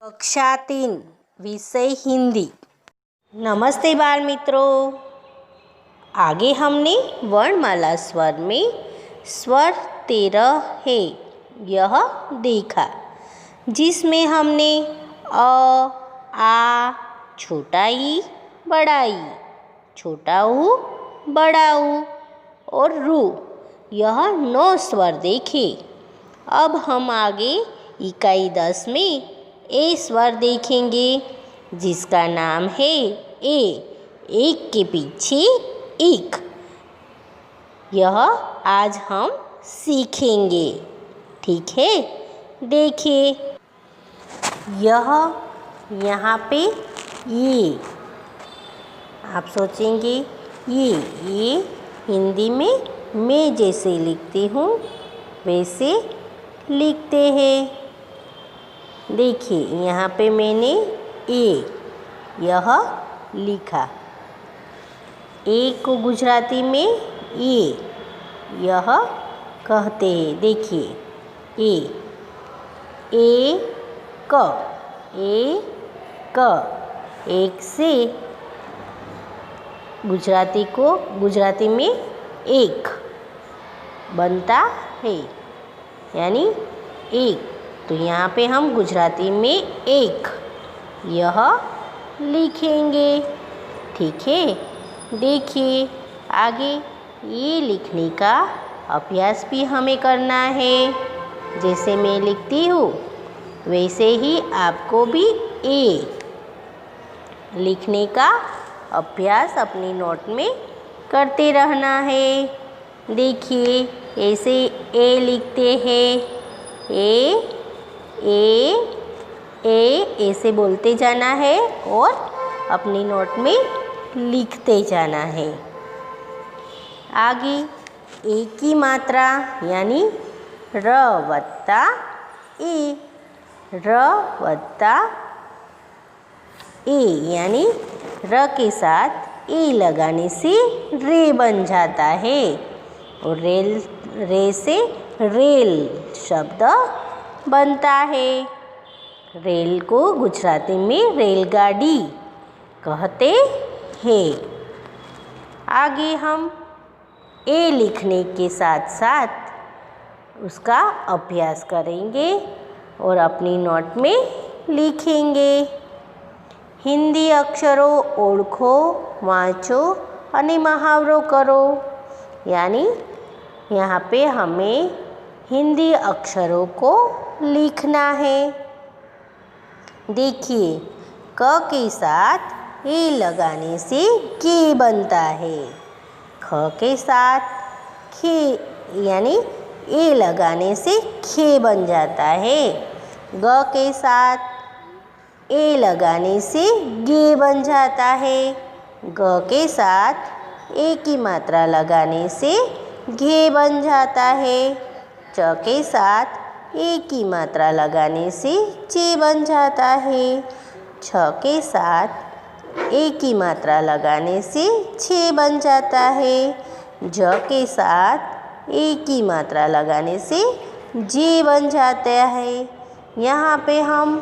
कक्षा 3 विषय हिंदी। नमस्ते बाल मित्रों, आगे हमने वर्णमाला स्वर में स्वर 13 है यह देखा, जिसमें हमने अ, आ, छोटा ई, बड़ा ई, छोटा ऊ, बड़ा ऊ और रू यह 9 स्वर देखे। अब हम आगे इकाई 10 में ए स्वर देखेंगे, जिसका नाम है ए, एक के पीछे एक। यह आज हम सीखेंगे, ठीक है। देखिए, यह यहाँ पे ये, आप सोचेंगे ये हिंदी में मैं जैसे लिखती हूँ वैसे लिखते हैं। देखिए, यहाँ पे मैंने ए यह लिखा। ए को गुजराती में ए यह कहते हैं। देखिए, ए क, एक से गुजराती में एक बनता है, यानी एक। तो यहाँ पे हम गुजराती में एक यह लिखेंगे, ठीक है। देखिए, आगे ये लिखने का अभ्यास भी हमें करना है। जैसे मैं लिखती हूँ वैसे ही आपको भी ए लिखने का अभ्यास अपनी नोट में करते रहना है। देखिए, ऐसे ए लिखते हैं, ए ऐसे बोलते जाना है और अपनी नोट में लिखते जाना है। आगे ए की मात्रा यानी र वत्ता ए, यानी र के साथ ए लगाने से रे बन जाता है और रे से रेल शब्द बनता है। रेल को गुजराती में रेलगाड़ी कहते हैं। आगे हम ए लिखने के साथ साथ उसका अभ्यास करेंगे और अपनी नोट में लिखेंगे। हिंदी अक्षरों ओळखो, वाँचो અને મહાવરો करो, यानी यहाँ पे हमें हिंदी अक्षरों को लिखना है। देखिए, क के साथ ए लगाने से के बनता है। ख के साथ खे यानी ए लगाने से खे बन जाता है। ग के साथ ए लगाने से गे बन जाता है। ग के साथ ए की मात्रा लगाने से घे बन जाता है। च के साथ ए की मात्रा लगाने से चे बन जाता है। छ के साथ ए की मात्रा लगाने से छे बन जाता है। ज के साथ ए की मात्रा लगाने से जे बन जाता है। यहाँ पे हम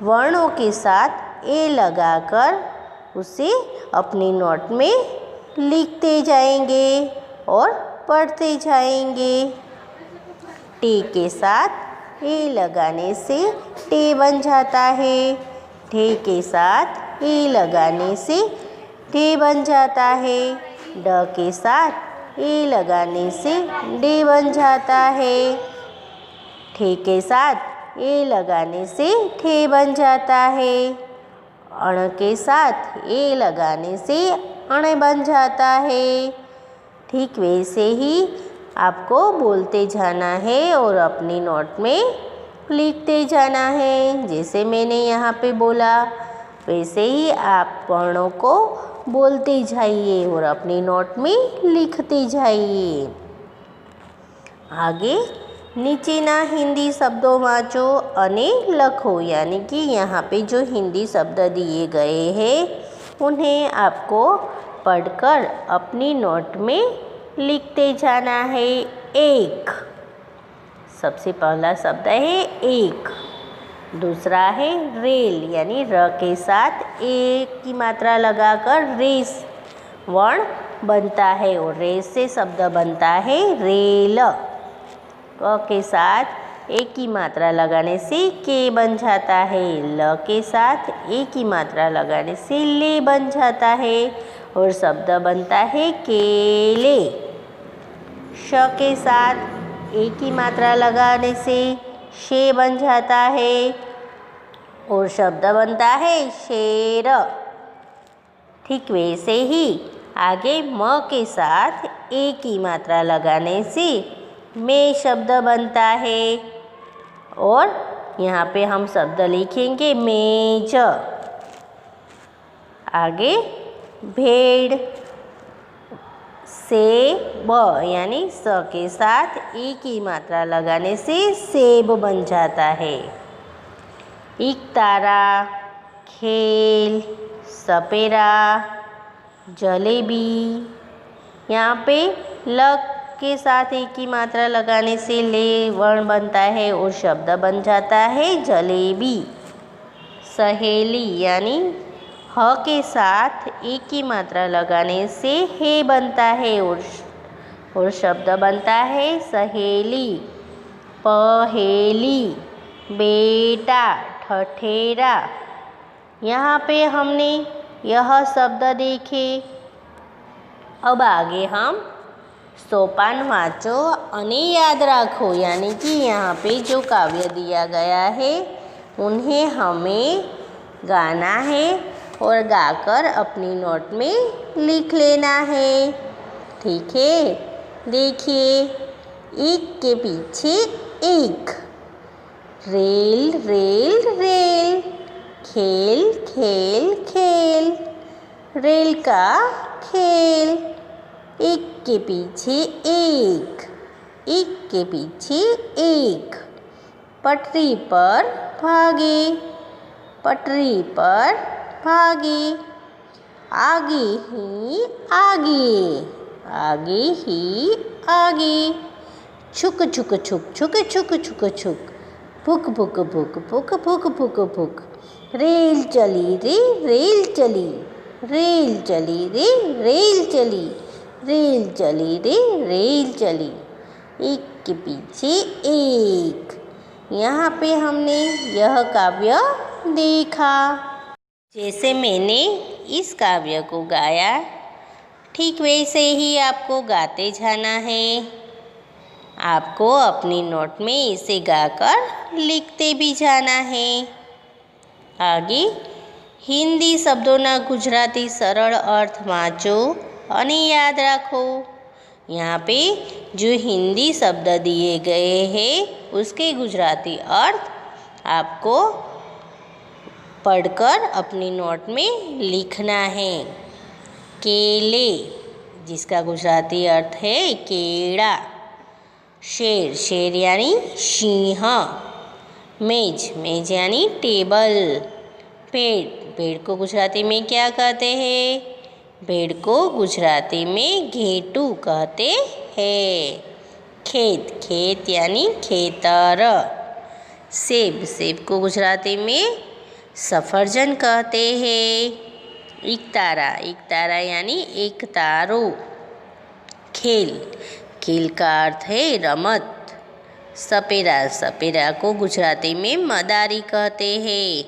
वर्णों के साथ ए लगाकर उसे अपनी नोट में लिखते जाएंगे और पढ़ते जाएंगे। टे के साथ ए लगाने से टे बन जाता है। ठे के साथ ए लगाने से ठे बन जाता है। ड के साथ ए लगाने से डे बन जाता है। ठे के साथ ए लगाने से ठे बन जाता है। अण के साथ ए लगाने से अण बन जाता है। ठीक वैसे ही आपको बोलते जाना है और अपनी नोट में लिखते जाना है। जैसे मैंने यहाँ पे बोला वैसे ही आप वर्णों को बोलते जाइए और अपनी नोट में लिखते जाइए। आगे નીચેના हिंदी शब्दों वाँचो અને लखो, यानी कि यहाँ पे जो हिंदी शब्द दिए गए हैं उन्हें आपको पढ़कर अपनी नोट में लिखते जाना है। एक, सबसे पहला शब्द है एक। दूसरा है रेल, यानी र के साथ ए की मात्रा लगाकर रेस वर्ण बनता है और रेस से शब्द बनता है रेल। क के साथ ए की मात्रा लगाने से के बन जाता है, ल के साथ ए की मात्रा लगाने से ले बन जाता है और शब्द बनता है केले। श के साथ ए की मात्रा लगाने से शे बन जाता है और शब्द बनता है शेर। ठीक वैसे ही आगे म के साथ ए की मात्रा लगाने से में शब्द बनता है और यहाँ पे हम शब्द लिखेंगे मेज। आगे भेड़, सेब, यानी स के साथ ए की मात्रा लगाने से सेब बन जाता है। इकतारा, खेल, सपेरा, जलेबी। यहाँ पे ल के साथ एक की मात्रा लगाने से ले वर्ण बनता है और शब्द बन जाता है जलेबी। सहेली, यानी ह के साथ एक की मात्रा लगाने से हे बनता है और शब्द बनता है सहेली। पहेली, बेटा, ठठेरा। यहाँ पे हमने यह शब्द देखे। अब आगे हम सोपान वाँचो अने याद रखो, यानी कि यहाँ पे जो काव्य दिया गया है उन्हें हमें गाना है और गाकर अपनी नोट में लिख लेना है। ठीक है, देखिए, एक के पीछे एक। रेल रेल रेल, खेल खेल खेल, रेल का खेल। एक के पीछे एक, एक के पीछे एक। पटरी पर भागे, पटरी पर भागे। आगे ही आगे, आगे ही आगे। छुक छुक छुक छुक छुक छुक छुक, भुक भुक भुक भुक भुक भुक भुक। रेल चली रे रेल चली, रेल चली रे रेल चली, रेल चली रे रेल चली। एक के पीछे एक। यहाँ पे हमने यह काव्य देखा। जैसे मैंने इस काव्य को गाया, ठीक वैसे ही आपको गाते जाना है। आपको अपनी नोट में इसे गाकर लिखते भी जाना है। आगे हिंदी शब्दों गुजराती सरल अर्थ वाँचो અને याद रखो। यहाँ पे जो हिंदी शब्द दिए गए हैं उसके गुजराती अर्थ आपको पढ़कर अपनी नोट में लिखना है। केले, जिसका गुजराती अर्थ है केड़ा। शेर, शेर यानी सिंह। मेज, मेज यानी टेबल। भेड़, भेड़ को गुजराती में क्या कहते हैं? भेड़ को गुजराती में घेटू कहते हैं। खेत, खेत यानी खेतर। सेब, सेब को गुजराती में सफरजन कहते हैं। इकतारा, इकतारा यानी एक तारो। खेल, खेल का अर्थ है रमत। सपेरा, सपेरा को गुजराती में मदारी कहते हैं।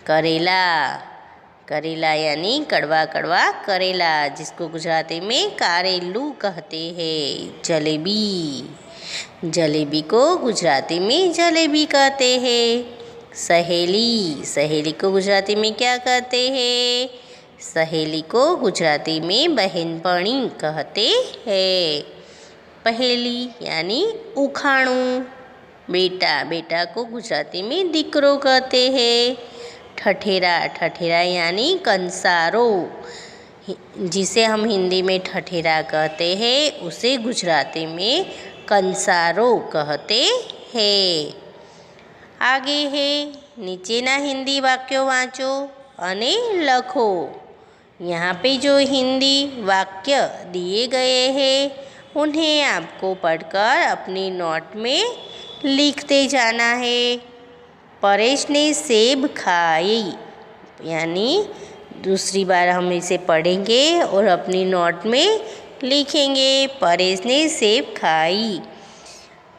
करेला, करेला यानी कड़वा कड़वा करेला, जिसको गुजराती में कारेलू कहते हैं। जलेबी, जलेबी को गुजराती में जलेबी कहते हैं। सहेली, सहेली को गुजराती में क्या कहते हैं? सहेली को गुजराती में बहनपणी कहते हैं। पहेली यानी उखाणु। बेटा, बेटा को गुजराती में दीकरो कहते हैं। ठठेरा, ठठेरा यानी कंसारो, जिसे हम हिंदी में ठठेरा कहते हैं उसे गुजराती में कंसारो कहते हैं। आगे है नीचेना हिंदी वाक्यों वाँचो अने लखो। यहाँ पे जो हिंदी वाक्य दिए गए हैं उन्हें आपको पढ़कर अपनी नोट में लिखते जाना है। परेश ने सेब खाई, यानी दूसरी बार हम इसे पढ़ेंगे और अपनी नोट में लिखेंगे। परेश ने सेब खाई।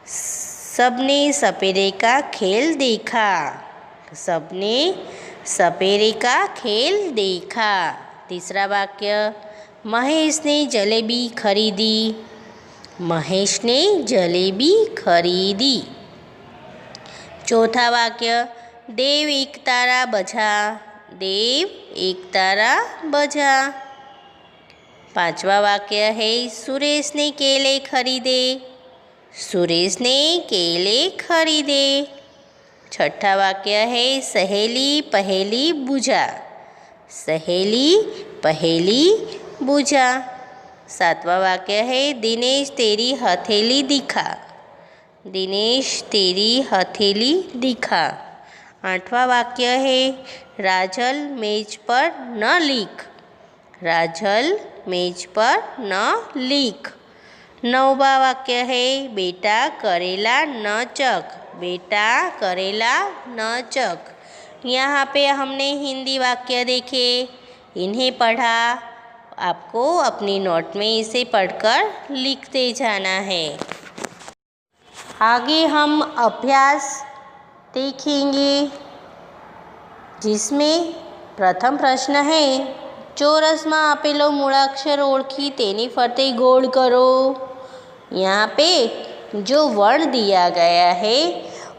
सबने सपेरे का खेल देखा। सबने सपेरे का खेल देखा। तीसरा वाक्य, महेश ने जलेबी खरीदी। महेश ने जलेबी खरीदी। चौथा वाक्य, देव एक तारा बजा। देव एक तारा बजा। पांचवा वाक्य है, सुरेश ने केले खरीदे। सुरेश ने केले खरीदे। छठा वाक्य है, सहेली पहेली बूझा। सहेली पहेली बूझा। सातवां वाक्य है, दिनेश तेरी हथेली दिखा। दिनेश तेरी हथेली दिखा। आठवां वाक्य है, राजल मेज पर न लिख। राजल मेज पर न लिख। नौवां वाक्य है, बेटा करेला न चख। बेटा करेला न चख। यहाँ पे हमने हिंदी वाक्य देखे, इन्हें पढ़ा। आपको अपनी नोट में इसे पढ़कर लिखते जाना है। आगे हम अभ्यास देखेंगे, जिसमें प्रथम प्रश्न है, ચોરસમાં આપેલો મૂળાક્ષર ઓળખી તેની ફરતે ગોળ करो। यहाँ पे जो वर्ण दिया गया है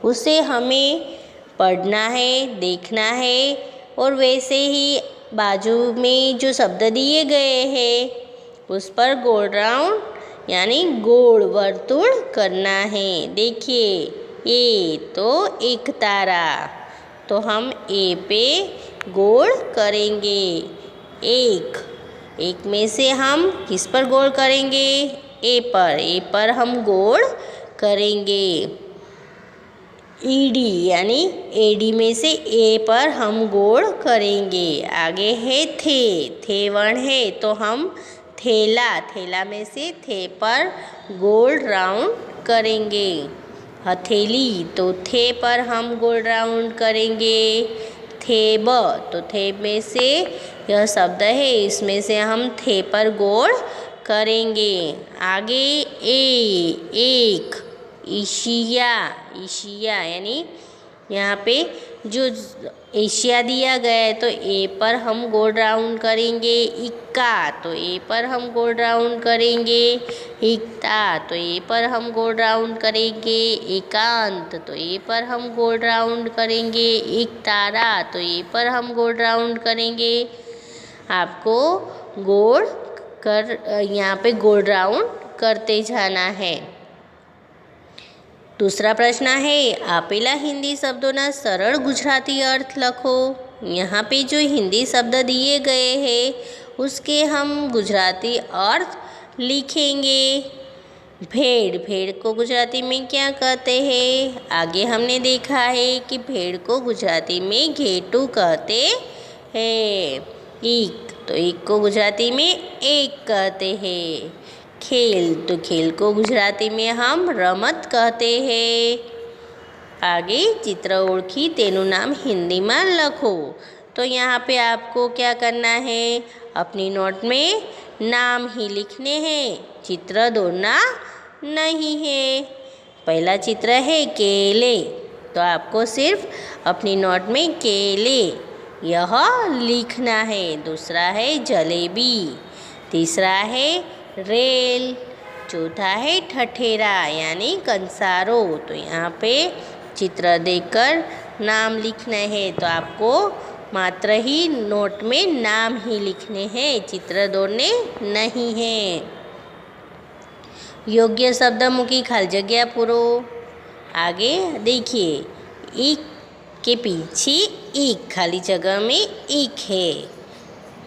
उसे हमें पढ़ना है, देखना है और वैसे ही बाजू में जो शब्द दिए गए हैं उस पर गोल राउंड यानी गोल वर्तुल करना है। देखिए, ए तो एक तारा, तो हम ए पे गोल करेंगे। एक में से हम किस पर गोल करेंगे? ए पर हम गोल करेंगे। ईडी यानी एडी में से ए पर हम गोल करेंगे। आगे है थे वर्ण है तो हम थेला में से थे पर गोल राउंड करेंगे। हथेली तो थे पर हम गोल राउंड करेंगे। थेब तो थे में से यह शब्द है, इसमें से हम थे पर गोल करेंगे। आगे एक एशिया यानी यहाँ पे जो एशिया दिया गया है तो ए पर हम गोल राउंड करेंगे। इक्का तो ए पर हम गोल राउंड करेंगे। इक्ता तो ए पर हम गोल राउंड करेंगे। एकांत तो ए पर हम गोल राउंड करेंगे। एक तारा तो ए पर हम गोल राउंड करेंगे। आपको गोल कर यहाँ पे गोल राउंड करते जाना है। दूसरा प्रश्न है, आपेला हिंदी शब्दों सरल गुजराती अर्थ लखो। यहाँ पे जो हिंदी शब्द दिए गए हैं उसके हम गुजराती अर्थ लिखेंगे। भेड़ को गुजराती में क्या कहते हैं? आगे हमने देखा है कि भेड़ को गुजराती में घेटू कहते हैं। एक को गुजराती में एक कहते हैं। खेल खेल को गुजराती में हम रमत कहते हैं। आगे चित्र ओळखी तेनु नाम हिंदी में लखो। तो यहाँ पे आपको क्या करना है? अपनी नोट में नाम ही लिखने हैं, चित्र दौड़ना नहीं है। पहला चित्र है केले, तो आपको सिर्फ अपनी नोट में केले यह लिखना है। दूसरा है जलेबी। तीसरा है रेल। चौथा है ठठेरा यानी कंसारो। तो यहाँ पे चित्र देखकर नाम लिखना है, तो आपको मात्र ही नोट में नाम ही लिखने हैं, चित्र दौड़ने नहीं हैं। योग्य शब्द मूकी खाली जगह पूरो। आगे देखिए, एक के पीछे एक खाली जगह में एक है।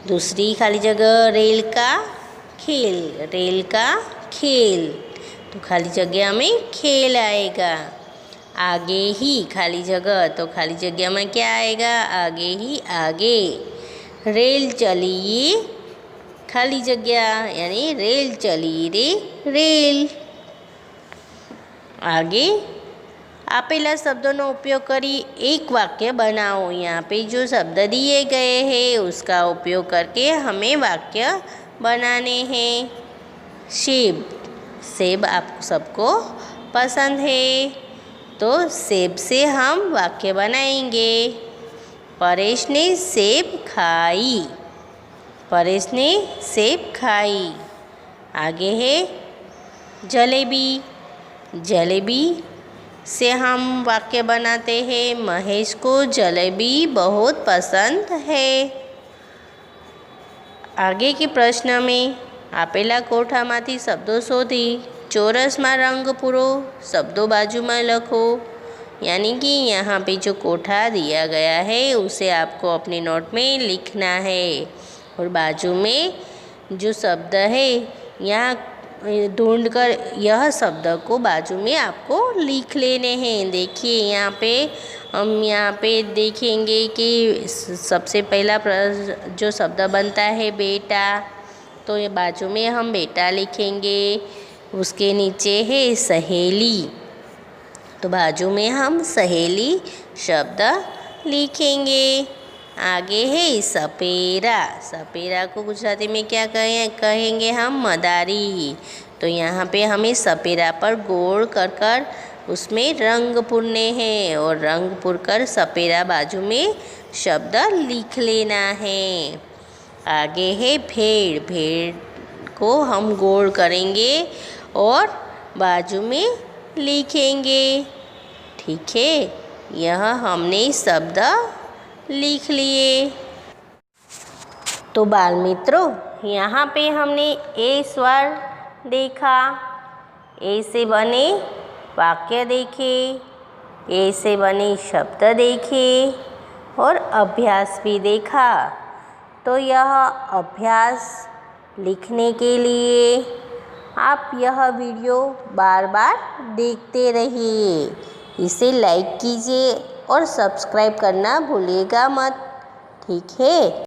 दूसरी खाली जगह रेल का खेल, तो खाली जगह में खेल आएगा। आगे ही खाली जगह, तो खाली जगह में क्या आएगा? आगे ही आगे। रेल चली खाली जगह यानी रेल चली रे रेल। आगे આપેલા શબ્દોનો ઉપયોગ કરી एक वाक्य बनाओ। यहाँ पे जो शब्द दिए गए हैं उसका उपयोग करके हमें वाक्य बनाने हैं। सेब, सेब आप सबको पसंद है, तो सेब से हम वाक्य बनाएंगे। परेश ने सेब खाई, परेश ने सेब खाई। आगे है जलेबी, जलेबी से हम वाक्य बनाते हैं। महेश को जलेबी बहुत पसंद है। आगे के प्रश्न में आपेला कोठामांथी शब्दों शोधी चौरस में रंग पूरो, शब्दों बाजू में लखो। यानी कि यहाँ पे जो कोठा दिया गया है उसे आपको अपने नोट में लिखना है और बाजू में जो शब्द है यहाँ ढूंढकर यह शब्द को बाजू में आपको लिख लेने हैं। देखिए यहाँ पे हम यहाँ पे देखेंगे कि सबसे पहला जो शब्द बनता है बेटा, तो ये बाजू में हम बेटा लिखेंगे। उसके नीचे है सहेली, तो बाजू में हम सहेली शब्द लिखेंगे। आगे है सपेरा, सपेरा को गुजराती में क्या कहेंगे हम? मदारी। तो यहाँ पे हमें सपेरा पर गोल कर कर उसमें रंग पूरने हैं और रंग पूर कर सपेरा बाजू में शब्द लिख लेना है। आगे है भेड़, भेड़ को हम गोल करेंगे और बाजू में लिखेंगे। ठीक है, यह हमने शब्द लिख लिए। तो बाल मित्रों, यहाँ पे हमने ए स्वर देखा, ए से बने वाक्य देखे, ए से बने शब्द देखे और अभ्यास भी देखा। तो यह अभ्यास लिखने के लिए आप यह वीडियो बार बार देखते रहिए। इसे लाइक कीजिए और सब्सक्राइब करना भूलिएगा मत। ठीक है।